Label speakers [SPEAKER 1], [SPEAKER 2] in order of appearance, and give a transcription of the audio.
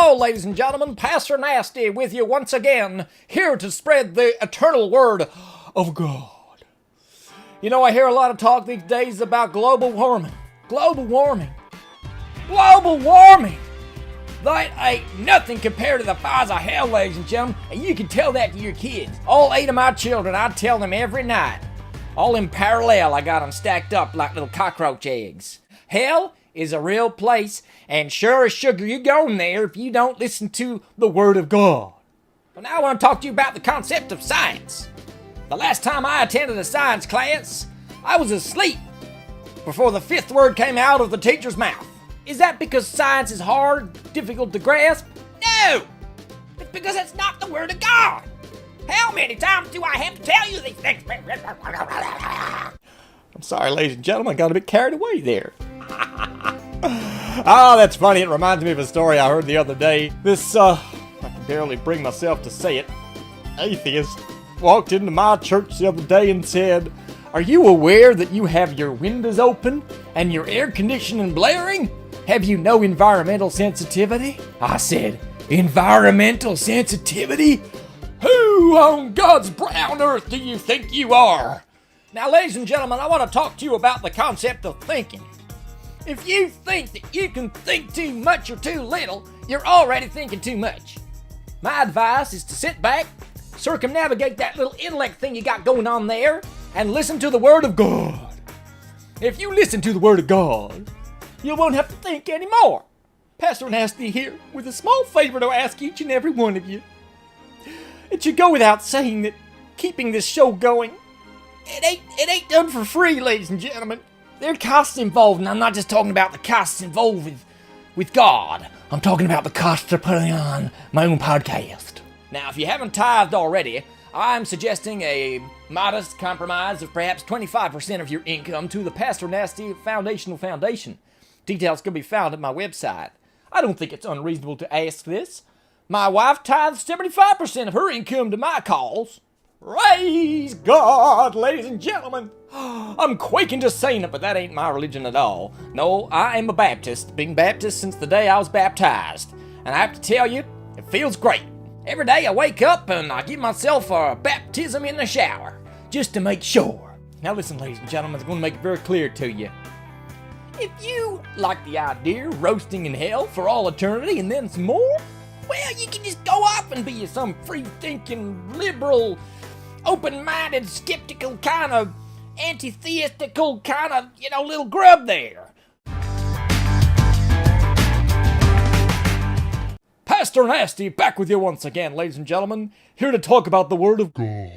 [SPEAKER 1] Hello, ladies and gentlemen, Pastor Nasty with you once again, here to spread the eternal word of God. You know, I hear a lot of talk these days about global warming. Global warming. Global warming! That ain't nothing compared to the fires of hell, ladies and gentlemen, and you can tell that to your kids. All 8 of my children, I tell them every night. All in parallel, I got them stacked up like little cockroach eggs. Hell is a real place, and sure as sugar you're going there if you don't listen to the Word of God. Well, now I want to talk to you about the concept of science. The last time I attended a science class, I was asleep before the 5th word came out of the teacher's mouth. Is that because science is hard, difficult to grasp? No! It's because it's not the Word of God. How many times do I have to tell you these things? I'm sorry, ladies and gentlemen, I got a bit carried away there. Oh, that's funny. It reminds me of a story I heard the other day. This, I can barely bring myself to say it, atheist walked into my church the other day and said, "Are you aware that you have your windows open and your air conditioning blaring? Have you no environmental sensitivity?" I said, "Environmental sensitivity? Who on God's brown earth do you think you are?" Now, ladies and gentlemen, I want to talk to you about the concept of thinking. If you think that you can think too much or too little, you're already thinking too much. My advice is to sit back, circumnavigate that little intellect thing you got going on there, and listen to the Word of God. If you listen to the Word of God, you won't have to think anymore. Pastor Nasty here with a small favor to ask each and every one of you. It should go without saying that keeping this show going, it ain't done for free, ladies and gentlemen. There are costs involved, and I'm not just talking about the costs involved with God. I'm talking about the costs of putting on my own podcast. Now, if you haven't tithed already, I'm suggesting a modest compromise of perhaps 25% of your income to the Pastor Nasty Foundation. Details can be found at my website. I don't think it's unreasonable to ask this. My wife tithes 75% of her income to my cause. Praise God, ladies and gentlemen. I'm quaking just saying it, but that ain't my religion at all. No, I am a Baptist, been Baptist since the day I was baptized. And I have to tell you, it feels great. Every day I wake up and I give myself a baptism in the shower, just to make sure. Now listen, ladies and gentlemen, I'm going to make it very clear to you. If you like the idea of roasting in hell for all eternity and then some more, well, you can just go off and be some free-thinking, liberal, open-minded, skeptical kind of antitheistical kind of, little grub there. Pastor Nasty back with you once again, ladies and gentlemen, here to talk about the Word of God.